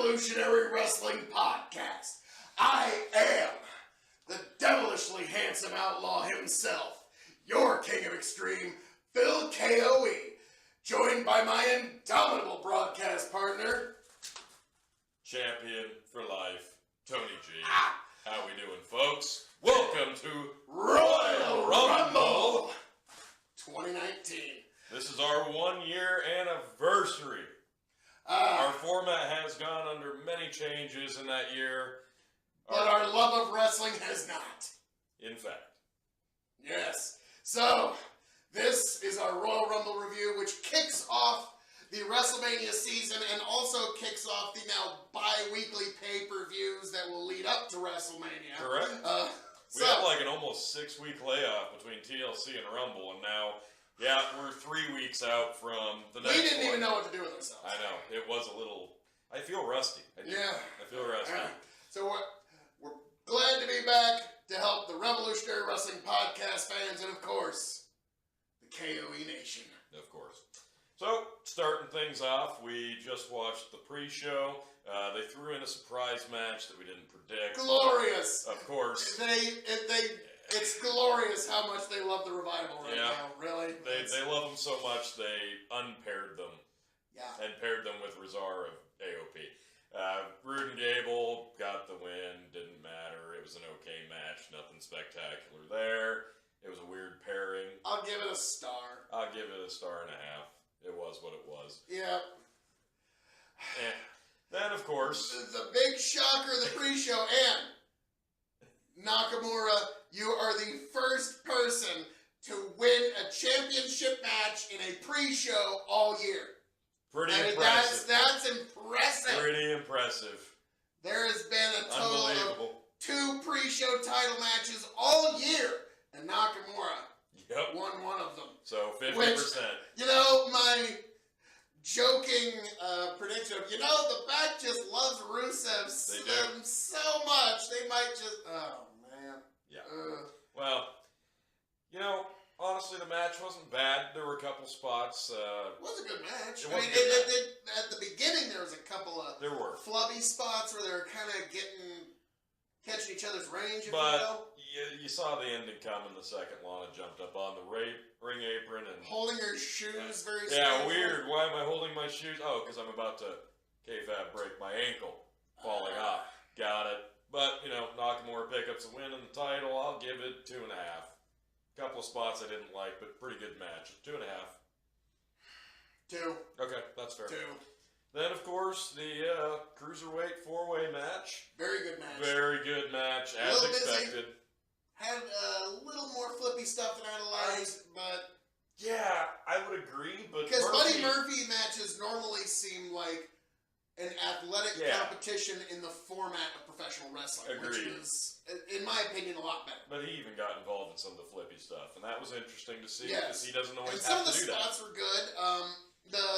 Revolutionary Wrestling Podcast. I am the devilishly handsome outlaw himself, your king of extreme, Phil KOE, joined by my indomitable broadcast partner, champion for life, Tony G. How we doing, folks? Welcome to Royal Rumble 2019. This is our 1 year anniversary. Our format has gone under many changes in that year. But our love of wrestling has not. In fact. Yes. So, this is our Royal Rumble review, which kicks off the WrestleMania season and also kicks off the now bi-weekly pay-per-views that will lead up to WrestleMania. Correct. We had like an almost 6-week layoff between TLC and Rumble, and now, yeah, we're 3 weeks out from the next one. We didn't even know what to do with ourselves. I know. It was a little... I feel rusty. I feel rusty. So we're glad to be back to help the Revolutionary Wrestling Podcast fans and, of course, the KOE Nation. Of course. So, starting things off, we just watched the pre-show. They threw in a surprise match that we didn't predict. Glorious! Of course. It's glorious how much they love the Revival right now, really. They love them so much, they unpaired them. Yeah. And paired them with Razar of AOP. Rude and Gable got the win, didn't matter. It was an okay match, nothing spectacular there. It was a weird pairing. I'll give it a star. I'll give it a star and a half. It was what it was. Yeah. Then, of course... The big shocker of the pre-show, and Nakamura, you are the first person to win a championship match in a pre-show all year. Pretty impressive. That's impressive. Pretty impressive. There has been a total of 2 pre-show title matches all year, and Nakamura won one of them. So 50%. Which, my joking prediction of, the back just loves Rusev so much, they might just, oh man. Yeah. Well, honestly, the match wasn't bad. There were a couple spots. It was a good match. At the beginning, there was a couple of flubby spots where they were kind of catching each other's range, if you will. You saw the ending coming the second Lana jumped up on the ring apron and holding her shoes very strangely. Weird. Why am I holding my shoes? Oh, because I'm about to KFAB break my ankle falling off. Got it. But, Nakamura pickups a win in the title. I'll give it 2.5. Couple of spots I didn't like, but pretty good match. 2.5. 2. Okay, that's fair. 2. Then, of course, the Cruiserweight 4-way match. Very good match. Very good match, as expected. Busy. Had a little more flippy stuff than I'd liked, but... Yeah, I would agree, but because Buddy Murphy matches normally seem like an athletic competition in the format of professional wrestling. Agreed. Which is, in my opinion, a lot better. But he even got involved in some of the flippy stuff, and that was interesting to see, yes. Because he doesn't always and have to do that. Some of the spots were good. The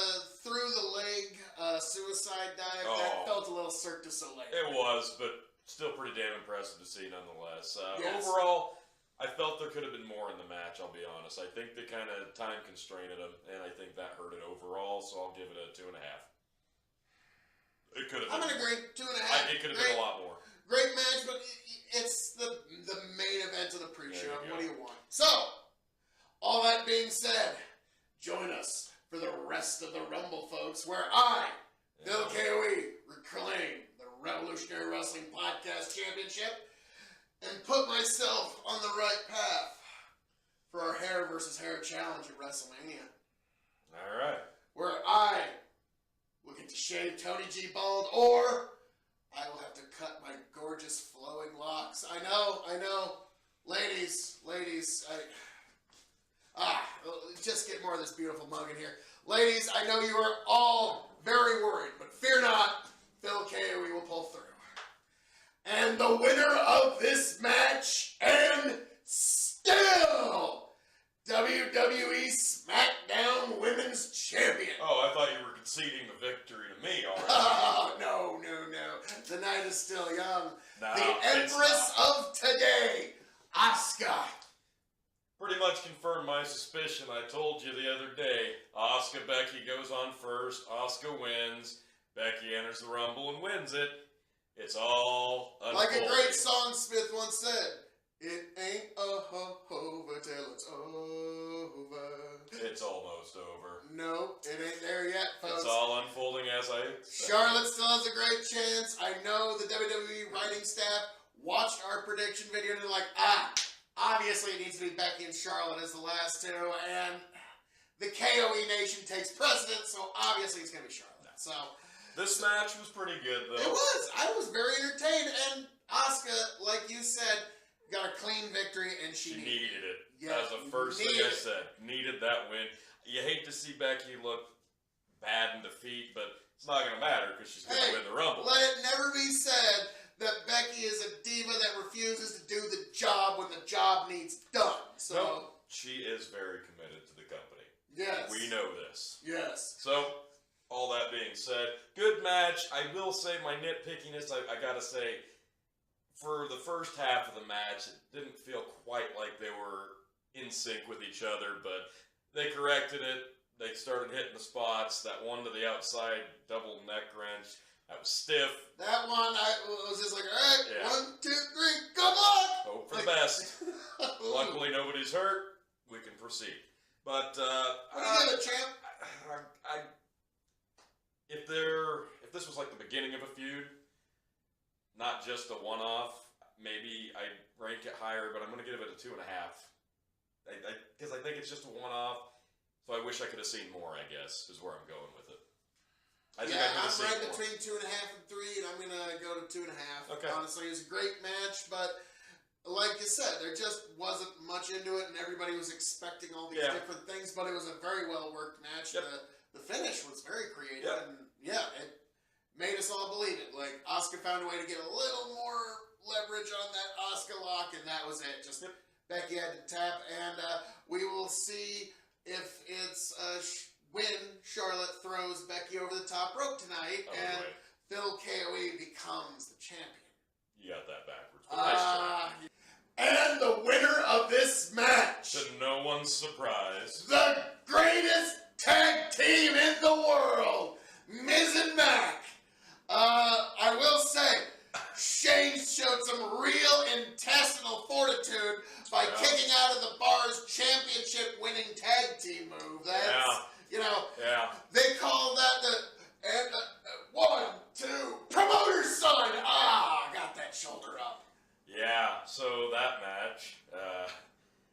through-the-leg suicide dive, that felt a little Cirque du Soleil. It was, but still pretty damn impressive to see nonetheless. Yes. Overall, I felt there could have been more in the match, I'll be honest. I think they kind of time constrained him, and I think that hurt it overall, so I'll give it a 2.5. It could have been. I'm going to agree, 2.5. It could have been a lot more. Great match, but it's the main event of the pre-show. What do you want? So, all that being said, join us for the rest of the Rumble, folks, where I, Phil KOE, reclaim the Revolutionary Wrestling Podcast Championship and put myself on the right path for our hair versus hair challenge at WrestleMania. All right. Where I will get to shave Tony G bald, or I will have to cut my gorgeous flowing locks. I know. Ladies, just get more of this beautiful mug in here. Ladies, I know you are all very worried, but fear not, Phil KOE will pull through. And the winner of this match, and still WWE SmackDown Women's Champion. Oh, I thought you were conceding the victory to me already. Oh, no. The night is still young. The Empress of today, Asuka. Pretty much confirmed my suspicion. I told you the other day, Asuka Becky goes on first, Asuka wins, Becky enters the Rumble and wins it. It's all unfolding. Like a great songsmith once said, it ain't over till it's over. It's almost over. No, it ain't there yet, folks. It's all unfolding as I expected. Charlotte still has a great chance. I know the WWE writing staff watched our prediction video and they're like, obviously it needs to be Becky and Charlotte as the last two, and the KOE Nation takes precedence, so obviously it's going to be Charlotte. So this match was pretty good, though. it was. I was very entertained, and Asuka, like you said, got a clean victory, and she needed it. Yeah, that was the first thing I said. Needed that win. You hate to see Becky look bad in defeat, but it's not going to matter because she's going to win the Rumble. Let it never be said that Becky is a diva that refuses to do the job when the job needs done. So no, she is very committed to the company. Yes. We know this. Yes. So, all that being said, good match. I will say my nitpickiness, I got to say, for the first half of the match, it didn't feel quite like they were in sync with each other, but they corrected it. They started hitting the spots. That one to the outside double neck wrench, that was stiff. That one, I was just like, all right, Yeah. 1, 2, 3, good luck! Hope for the best. Luckily, nobody's hurt. We can proceed. But, what do you give it, champ? If this was like the beginning of a feud, not just a one-off, maybe I'd rank it higher, but I'm going to give it a 2.5. Because I think it's just a one-off, so I wish I could have seen more, I guess, is where I'm going with it. I'm right between 2.5 and 3, and I'm going to go to 2.5. Okay. Honestly, it was a great match, but like you said, there just wasn't much into it, and everybody was expecting all these different things, but it was a very well-worked match. Yep. The finish was very creative, Yep. and it made us all believe it. Like, Asuka found a way to get a little more leverage on that Asuka lock, and that was it. Just Becky had to tap, and we will see if it's when Charlotte throws Becky over the top rope tonight, and Phil KOE becomes the champion. You got that backwards, but nice try. And the winner of this match, To no one's surprise, the greatest tag team in the world, Miz and Mac. I will say, Shane showed some real intestinal fortitude by kicking out of the Bar's championship-winning tag team move. That's, they call that the 1, 2, promoter's sign. Got that shoulder up. Yeah, so that match,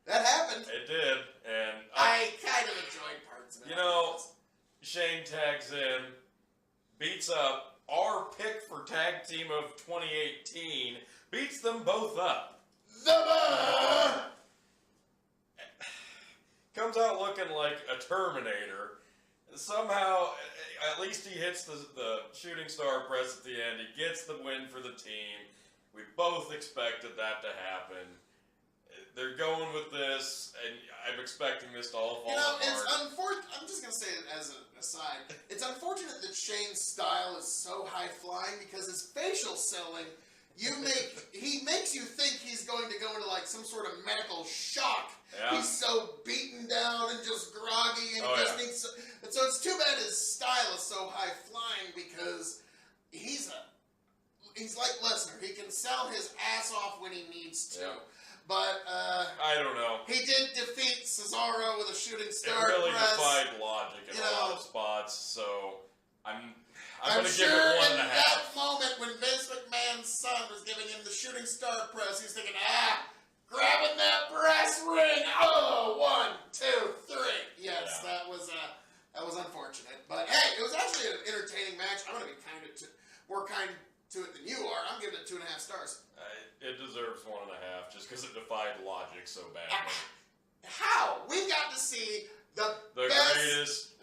that happened. it did, and I kind of enjoyed parts of it. Shane tags in, beats up our pick for tag team of 2018, beats them both up. Comes out looking like a Terminator. Somehow, at least he hits the shooting star press at the end. He gets the win for the team. We both expected that to happen. They're going with this, and I'm expecting this to all fall apart. It's unfortunate. I'm just going to say it as an aside. It's unfortunate that Shane's style is so high-flying because his facial selling, he makes you think he's going to go into like some sort of medical shock. Yeah. He's so beaten down and just groggy, and needs. And so it's too bad his style is so high-flying because he's like Lesnar. He can sell his ass off when he needs to. Yeah. But, I don't know. He did defeat Cesaro with a shooting star press. It really press. defied logic in a lot of spots, so I'm going to sure give it 1.5. in that moment when Vince McMahon's son was giving him the shooting star press, he's thinking, grabbing that brass ring. 1, 2, 3. Yes, that was unfortunate. But, hey, it was actually an entertaining match. I'm going to be more kind to it than you are. I'm giving it 2.5 stars. It deserves 1.5 just because it defied logic so badly. How? We got to see the greatest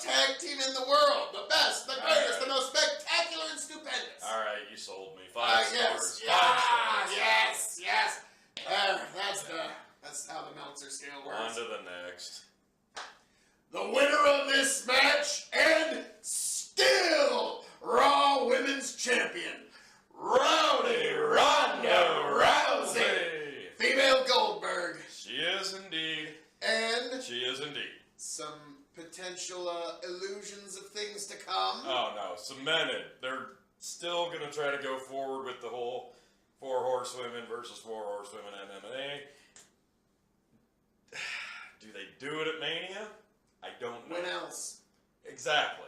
tag team in the world. The best, the greatest, the most spectacular and stupendous. All right, you sold me. 5 stars. Yes. That's how the Meltzer scale works. On to the next. The winner of this match and still Raw Women's Champion, Ronda Rousey, female Goldberg. She is indeed. And she is indeed. Some some potential illusions of things to come. Oh no, cemented. They're still going to try to go forward with the whole 4 horsewomen versus 4 horsewomen MMA. Do they do it at Mania? I don't know. When else? Exactly.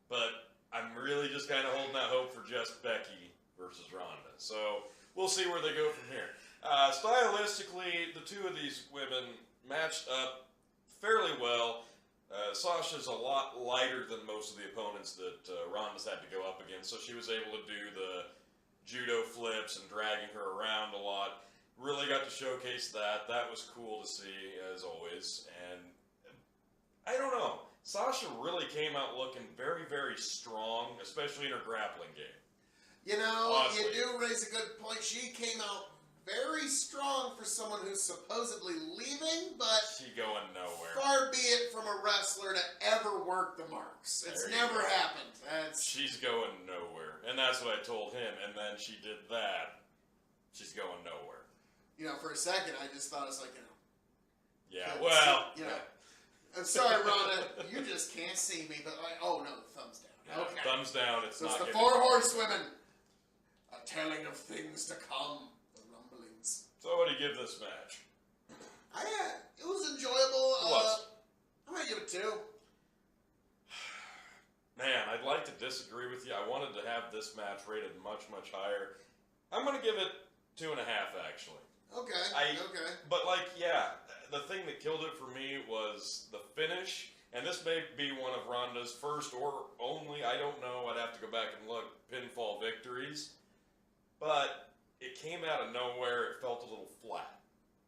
But I'm really just kind of holding out hope for just Becky versus Rhonda. So we'll see where they go from here. Stylistically, the two of these women matched up fairly well. Sasha's a lot lighter than most of the opponents that Rhonda's had to go up against, so she was able to do the judo flips and dragging her around a lot. Really got to showcase that. That was cool to see, as always. And I don't know. Sasha really came out looking very, very strong, especially in her grappling game. You know, Honestly. You do raise a good point. She came out very strong for someone who's supposedly leaving, but She going nowhere. far be it from a wrestler to ever work the marks. It's There you never go. happened. That's She's going nowhere. And that's what I told him. And then she did that. She's going nowhere. for a second I just thought it's like, Yeah, well. I'm sorry, Rhonda, you just can't see me, but oh no, thumbs down. Yeah, Okay. thumbs down. It's So it's not the getting- 4 horsewomen. A telling of things to come. The rumblings. So what do you give this match? It was enjoyable. It was. I'm gonna give it 2. Man, I'd like to disagree with you. I wanted to have this match rated much, much higher. I'm going to give it 2.5, actually. Okay. Okay. But, the thing that killed it for me was the finish. And this may be one of Rhonda's first or only, I don't know, I'd have to go back and look, pinfall victories. But it came out of nowhere. It felt a little flat.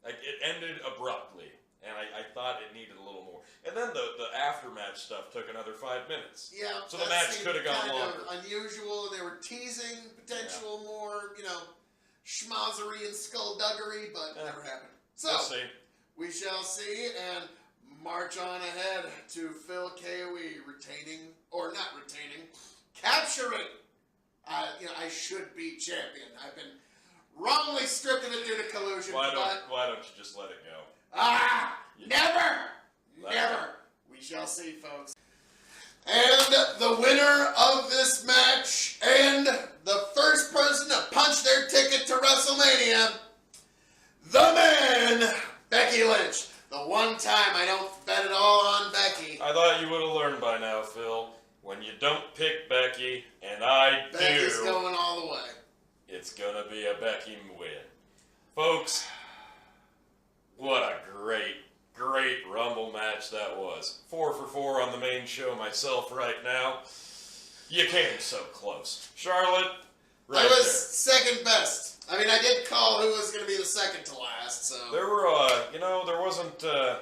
Like, it ended abruptly. And I thought it needed a little more. And then the aftermatch stuff took another 5 minutes. Yeah. So the that match seemed could have gone kind longer. of unusual. They were teasing potential more, schmozzery and skullduggery, but it never happened. So We'll see. we shall see and march on ahead to Phil KOE retaining or not retaining, capturing. I should be champion. I've been wrongly stripped of it due to collusion. Why but don't you just let it go? Never. We shall see, folks. And the winner of this match and the first person to punch their ticket to WrestleMania, the man, Becky Lynch. The one time I don't bet it all on Becky. I thought you would have learned by now, Phil. When you don't pick Becky, and I Becky's do, going all the way. it's gonna be a Becky win. Folks, what a great Rumble match that was. 4 for 4 on the main show myself right now. You came so close. Charlotte, right I was there. second best. I mean, I did call who was going to be the second to last, so. There were, there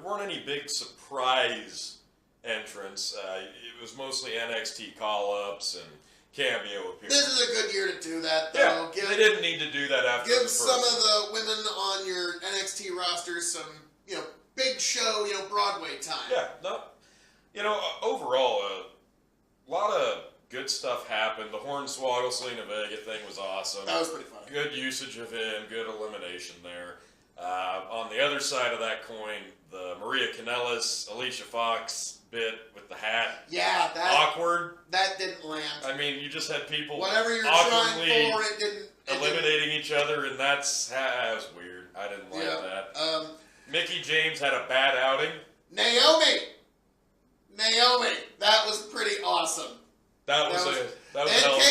weren't any big surprise entrants. It was mostly NXT call-ups and cameo appearances. This is a good year to do that, though. Yeah, they didn't need to do that after the Give first some of the women on your NXT roster some, big show, Broadway time. Yeah, no. Overall, a lot of good stuff happened. The Hornswoggle Selena Vega thing was awesome. That was pretty funny. Good usage of him, good elimination there. On the other side of that coin, the Maria Kanellis, Alicia Fox bit with the hat. Yeah, Awkward. that didn't land. I mean, you just had people Whatever you're awkwardly trying for, it didn't. eliminating each other, and that was weird. I didn't like that. Mickie James had a bad outing. Naomi, that was pretty awesome. That was a and hell of a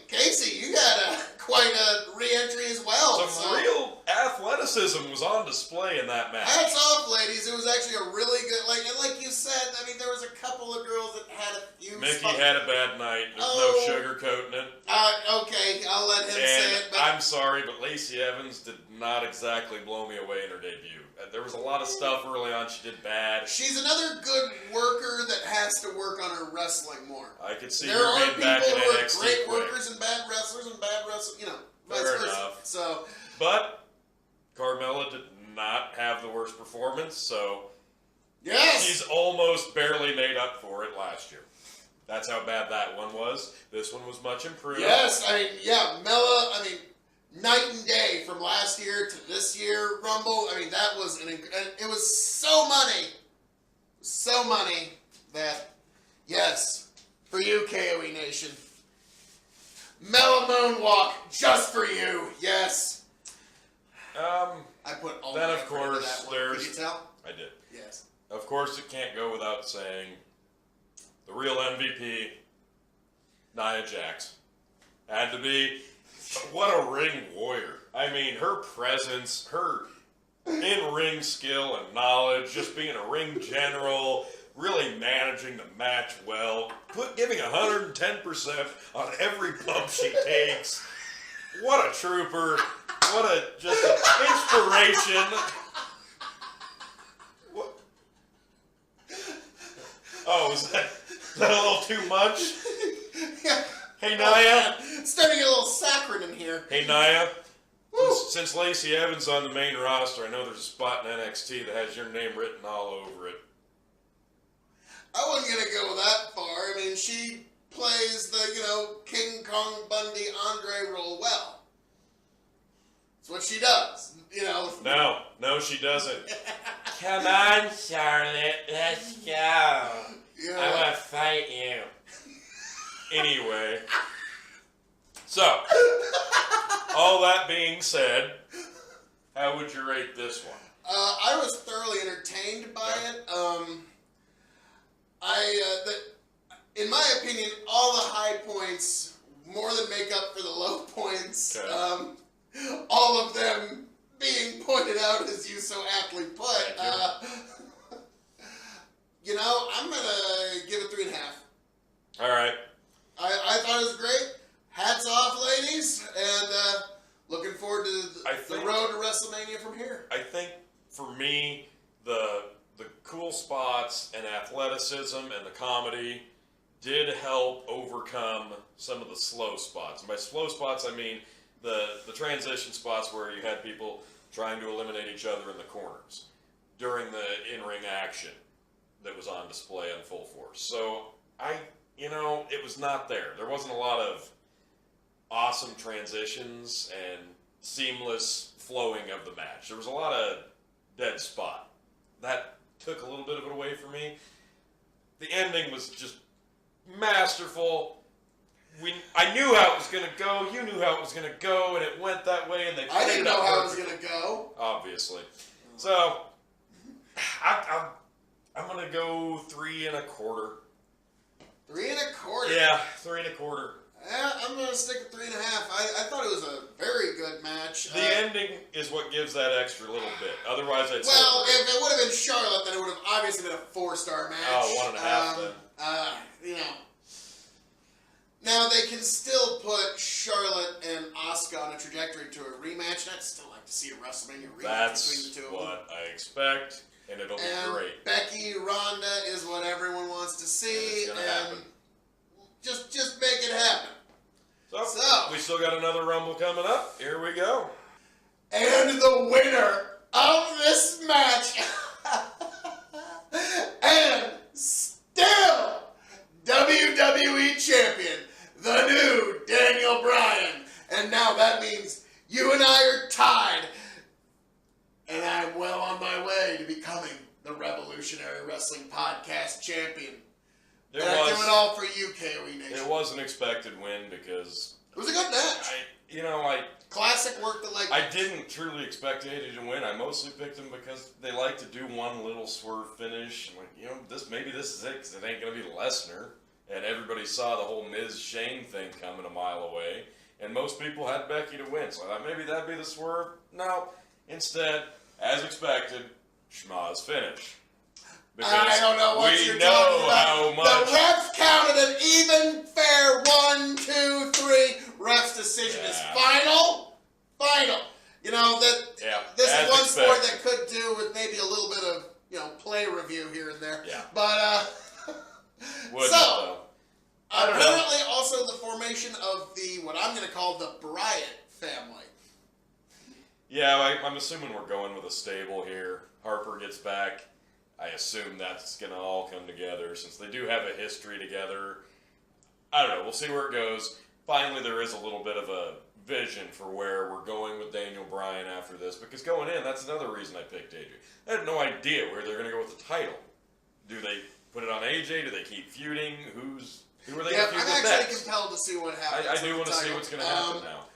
Casey, you got quite a re-entry as well. Some real athleticism was on display in that match. Hats off, ladies. It was actually a really good, like you said, I mean, there was a couple of girls that had a few Mickey spots. had a bad night. There's Oh. no sugarcoating it. Okay, I'll let him say And it, but I'm sorry, but Lacey Evans did not exactly blow me away in her debut. There was a lot of stuff early on she did bad. she's another good worker that has to work on her wrestling more. I could see There her are being people back in who are NXT great quick. workers and bad wrestlers and bad wrestlers, vice Fair versa. enough. So, But Carmella did not have the worst performance, so yes! she's almost barely made up for it last year. That's how bad that one was. This one was much improved. Yes, Mella, night and day from last year to this year Rumble. That was it was so money. so money that, yes, for you, KOE Nation, Mela Moonwalk, just for you, yes. I put all then my of effort into course that one. there's. Could you tell? I did. Yes. Of course, it can't go without saying the real MVP, Nia Jax, had to be. What a ring warrior! I mean, her presence, her in-ring skill and knowledge, just being a ring general, really managing the match well, giving 110% on every bump she takes. What a trooper! Just an inspiration. What? Oh, is that a little too much? Yeah. Hey, Nia. Starting to get a little saccharine in here. Hey, Nia. Since Lacey Evans on the main roster, I know there's a spot in NXT that has your name written all over it. I wasn't going to go that far. I mean, she plays the, King Kong Bundy Andre role well. That's what she does, No, she doesn't. Come on, Charlotte, let's go. Yeah. I want to fight you. Anyway, so, all that being said, how would you rate this one? I was thoroughly entertained by it. In my opinion, all the high points more than make up for the low points. Okay. All of them being pointed out, as you so aptly put. I'm gonna give it 3.5. All right. I thought it was great. Hats off, ladies, and looking forward to the road to WrestleMania from here. I think for me, the cool spots and athleticism and the comedy did help overcome some of the slow spots. And by slow spots, I mean the transition spots where you had people trying to eliminate each other in the corners during the in-ring action that was on display in full force. So it was not there. There wasn't a lot of awesome transitions and seamless flowing of the match. There was a lot of dead spot. That took a little bit of it away from me. The ending was just masterful. I knew how it was going to go. You knew how it was going to go, and it went that way. And they I didn't know how it was perfectly. going to go. Obviously. So, I'm going to go 3.25. 3.25. Yeah, 3.25. I'm going to stick with 3.5. I thought it was a very good match. The ending is what gives that extra little bit. Otherwise, I'd say well, if it would have been Charlotte, then it would have obviously been a 4-star match. Oh, 1.5 then. Now they can still put Charlotte and Asuka on a trajectory to a rematch, and I'd still like to see a WrestleMania rematch between the two of them. That's what I expect, and it'll be great. Becky, Rhonda is what everyone wants to see, And it's gonna happen. Just make it happen. So, we still got another Rumble coming up. Here we go. And the winner of this match, and still WWE Champion, the new Daniel Bryan. And now that means you and I are tied. And I'm well on my way to becoming the Revolutionary Wrestling Podcast Champion. I do it all for you, KOE Nation. It was an expected win because It was a good match. Classic work that I didn't truly expect AJ to win. I mostly picked him because they like to do one little swerve finish. Maybe this is it because it ain't gonna be Lesnar. And everybody saw the whole Miz Shane thing coming a mile away. And most people had Becky to win. So I thought maybe that'd be the swerve. No. Instead, as expected, Schmaz finish. Because I don't know what you're we talking know about. how much. The refs counted an even fair 1, 2, 3. Ref's decision is final. This is one sport that could do with maybe a little bit of play review here and there. Yeah. But I don't know. apparently also the formation of what I'm going to call the Bryant family. Yeah, I'm assuming we're going with a stable here. Harper gets back. I assume that's going to all come together since they do have a history together. I don't know. We'll see where it goes. Finally, there is a little bit of a vision for where we're going with Daniel Bryan after this. Because going in, that's another reason I picked AJ. I had no idea where they're going to go with the title. Do they put it on AJ? Do they keep feuding? Who are they Yeah, going to feud I'm with actually next? compelled to see what happens. I do want to see what's going to happen now.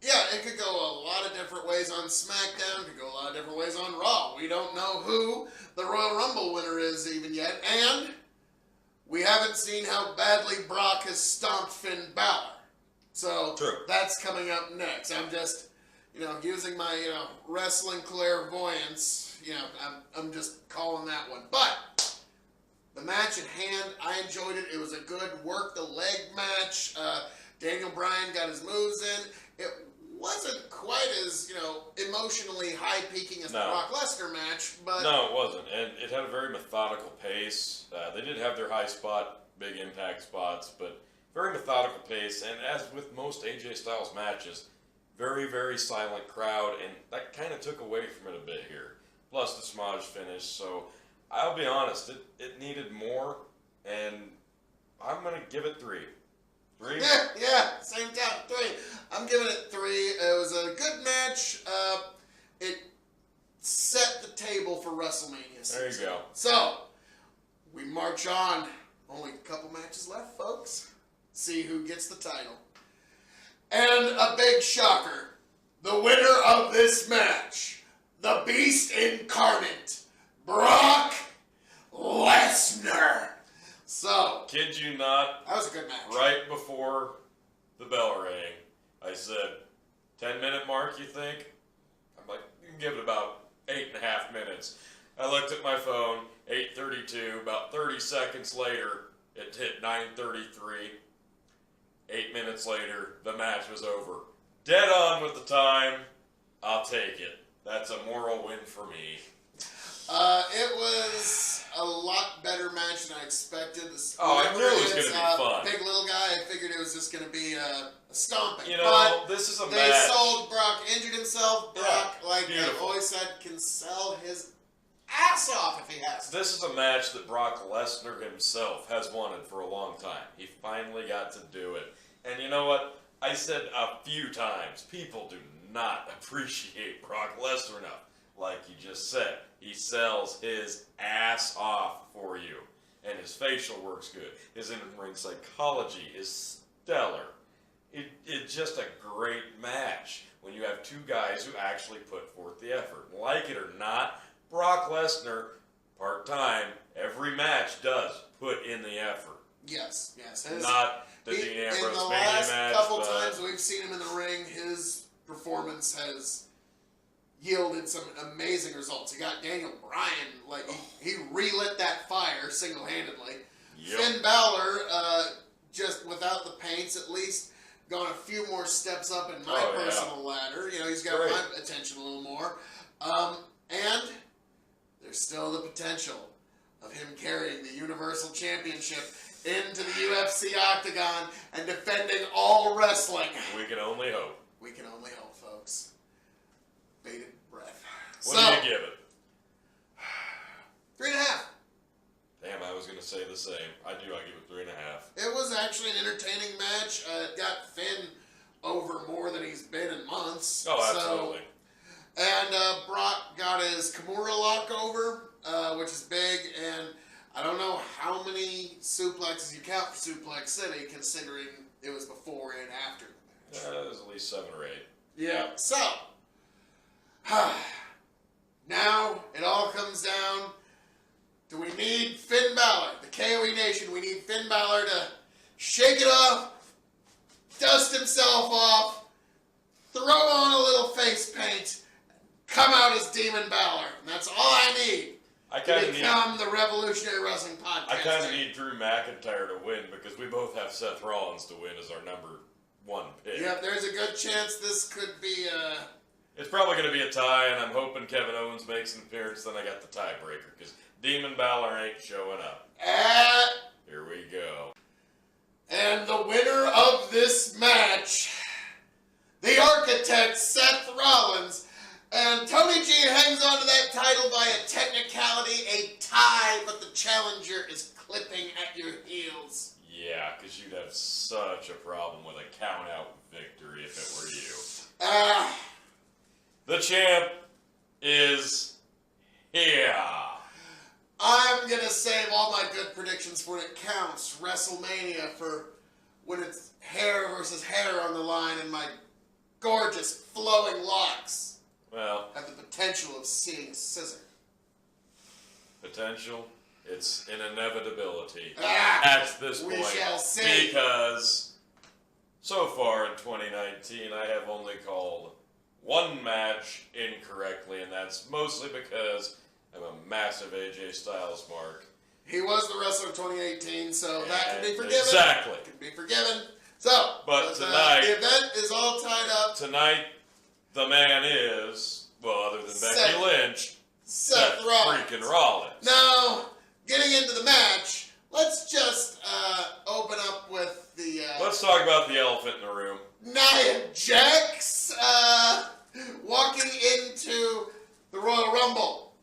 Yeah, it could go a lot of different ways on SmackDown. It could go a lot of different ways on Raw. We don't know who the Royal Rumble winner is even yet, and we haven't seen how badly Brock has stomped Finn Balor. So True. That's coming up next. I'm just, using my, wrestling clairvoyance. I'm just calling that one. But the match at hand, I enjoyed it. It was a good work the leg match. Daniel Bryan got his moves in. It wasn't quite as, emotionally high-peaking as the Brock Lesnar match, but... No, it wasn't. And it had a very methodical pace. They did have their high spot, big impact spots, but very methodical pace. And as with most AJ Styles matches, very, very silent crowd, and that kind of took away from it a bit here. Plus the smudge finish, so I'll be honest, it needed more, and I'm going to give it 3. 3? Yeah, same time, 3. I'm giving it 3. It was a good match. It set the table for WrestleMania season. There you go. So, we march on. Only a couple matches left, folks. See who gets the title. And a big shocker. The winner of this match, the Beast Incarnate, Brock Lesnar. So, kid you not, that was a good match. Right before the bell rang, I said, 10-minute mark, you think? I'm like, you can give it about 8.5 minutes. I looked at my phone, 8:32, about 30 seconds later, it hit 9:33. 8 minutes later, the match was over. Dead on with the time, I'll take it. That's a moral win for me. It was a lot better match than I expected. I knew it was going to be fun. Big little guy, I figured it was just going to be a stomping. This is a they match. sold Brock, injured himself. Brock, like I've always said, can sell his ass off if he has to. This is a match that Brock Lesnar himself has wanted for a long time. He finally got to do it. And you know what? I said a few times, people do not appreciate Brock Lesnar enough. Like you just said, he sells his ass off for you. And his facial work's good. His in-ring psychology is stellar. It's just a great match when you have two guys who actually put forth the effort. Like it or not, Brock Lesnar, part-time, every match does put in the effort. Yes. Not the Dean Ambrose in the Mania last match. Couple times we've seen him in the ring, his performance has yielded some amazing results. He got Daniel Bryan, he relit that fire single-handedly. Yep. Finn Balor, just without the paints at least, gone a few more steps up in my personal ladder. He's got my attention a little more. And there's still the potential of him carrying the Universal Championship into the UFC octagon and defending all wrestling. We can only hope. We can only hope, folks. Bated breath. What do you give it? 3.5. Damn, I was going to say the same. I give it 3.5. It was actually an entertaining match. It got Finn over more than he's been in months. Oh, absolutely. And Brock got his Kimura lock over, which is big, and I don't know how many suplexes you count for Suplex City, considering it was before and after the match. There's at least 7 or 8. Yeah. So, now it all comes down to we need Finn Balor, the KOE Nation. We need Finn Balor to shake it off, dust himself off, throw on a little face paint, come out as Demon Balor. And that's all I need to become the Revolutionary Wrestling Podcast. I kind of need Drew McIntyre to win because we both have Seth Rollins to win as our number 1 pick. Yep, there's a good chance this could be It's probably going to be a tie, and I'm hoping Kevin Owens makes an appearance, then I got the tiebreaker, because Demon Balor ain't showing up. Here we go. And the winner of this match, the Architect Seth Rollins, and Tony G hangs on to that title by a technicality, a tie, but the challenger is clipping at your heels. Yeah, because you'd have such a problem with a count-out victory if it were you. The champ is here. I'm going to save all my good predictions for when it counts. WrestleMania for when it's hair versus hair on the line and my gorgeous flowing locks Well, have the potential of seeing a scissor. potential. It's an inevitability Ah, at this we point. shall see. Because so far in 2019, I have only called one match incorrectly, and that's mostly because I'm a massive AJ Styles mark. He was the wrestler of 2018, so that can be forgiven. Exactly. Can be forgiven. So, But tonight, the event is all tied up. Tonight, the man is, well, other than Becky Lynch, Seth Rollins. freaking Rollins. Now, getting into the match, let's just open up with the Let's talk about the elephant in the room. Nia Jax walking into the Royal Rumble.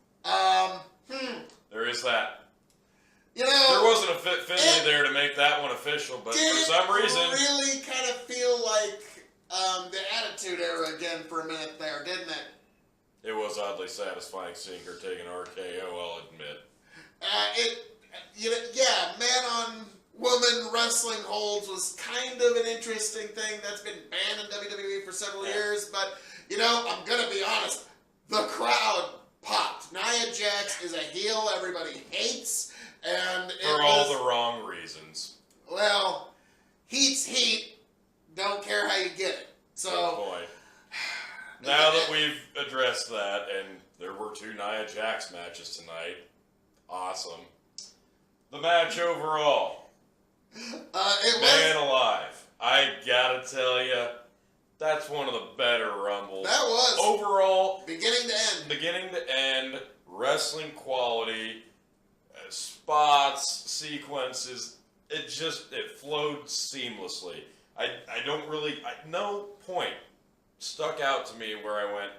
There is that. You know, There wasn't a Finley there to make that one official, but for some reason, really kind of feel like the Attitude Era again for a minute there, didn't it? it was oddly satisfying seeing her take an RKO, I'll admit. Man on woman wrestling holds was kind of an interesting thing that's been banned in WWE for several years, but I'm gonna be honest, the crowd popped. Nia Jax is a heel everybody hates, and For all the wrong reasons. well, heat's heat. Don't care how you get it. Good So point. Now that we've addressed that, and there were 2 Nia Jax matches tonight, awesome. The match overall, man alive. I gotta tell you, that's one of the better Rumbles. That was Overall, beginning to end. wrestling quality, spots, sequences, it flowed seamlessly. No point stuck out to me where I went,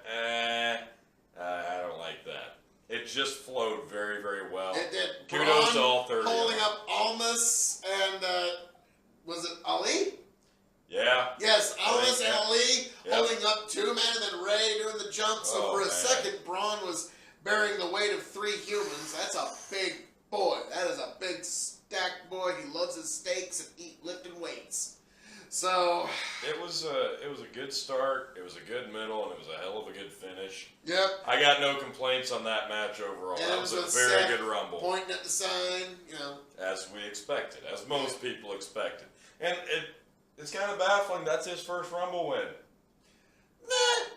I don't like that. It just flowed very, very well. It did. Kudos to all 30 of holding them. up Almas and was it Ali? Yeah. Yes, Almas think, and yeah. Ali Yep. holding up 2 men, and then Ray doing the jump. So Oh, for a man. second, Braun was bearing the weight of 3 humans. That's a big boy. That is a big stacked boy. He loves his steaks and lifting weights. So It was a good start. It was a good middle, and it was a hell of a good finish. yep. I got no complaints on that match overall. And That it was was a with very Seth good Rumble, Pointing at the sign, as we expected, as most people expected. And it's kind of baffling. That's his first Rumble win.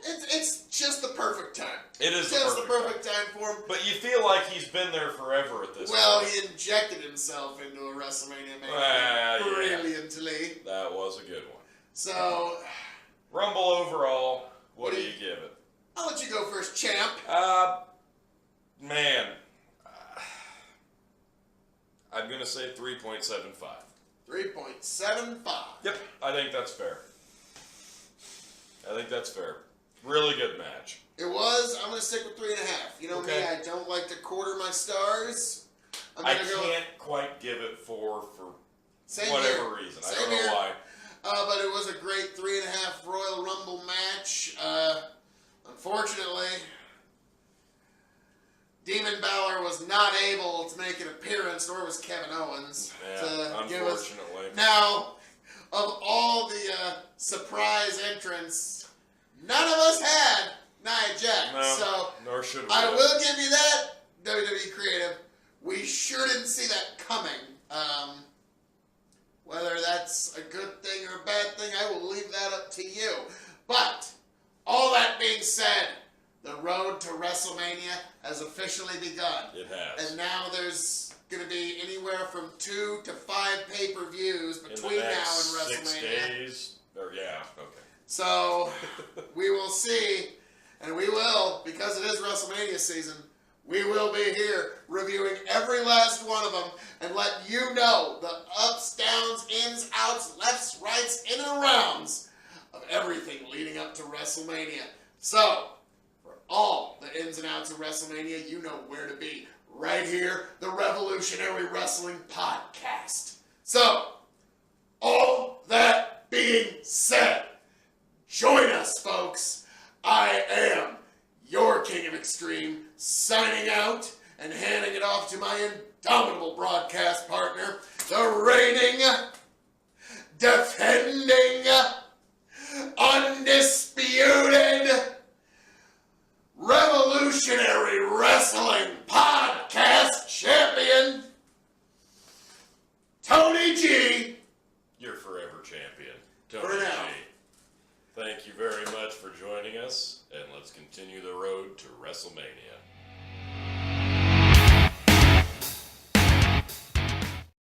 It's just the perfect time. It is Just the perfect time for him. But you feel like he's been there forever at this Well, point. he injected himself into a WrestleMania match Yeah. brilliantly. That was a good one. So, Rumble overall, what do you give it? I'll let you go first, champ. Man, I'm gonna say 3.75. 3.75. Yep, I think that's fair. Really good match. It was. I'm going to stick with 3.5. You know Okay. me, I don't like to quarter my stars. I'm I going to go. can't quite give it 4 for Same whatever here. reason. I Same don't know here. why. But it was a great 3.5 Royal Rumble match. Unfortunately, Demon Balor was not able to make an appearance, nor was Kevin Owens. Yeah, to give us. unfortunately. Now, of all the surprise entrants, none of us had Nia Jax. No, So nor should we. I will give you that, WWE Creative. We sure didn't see that coming. Whether that's a good thing or a bad thing, I will leave that up to you. But, all that being said, the road to WrestleMania has officially begun. It has. And now there's going to be anywhere from 2 to 5 pay-per-views between In the now next and 6 WrestleMania. days. Yeah, okay. So, we will see, and we will, because it is WrestleMania season, we will be here reviewing every last one of them and let you know the ups, downs, ins, outs, lefts, rights, in and arounds of everything leading up to WrestleMania. So, for all the ins and outs of WrestleMania, you know where to be. Right here, the Revolutionary Wrestling Podcast. So, all that being said, join us, folks. I am your King of Extreme, signing out, and handing it off to my indomitable broadcast partner, the reigning, defending, undisputed, revolutionary wrestling podcast champion, Tony G. Your forever champion, For Tony G. now. Thank you very much for joining us, and let's continue the road to WrestleMania.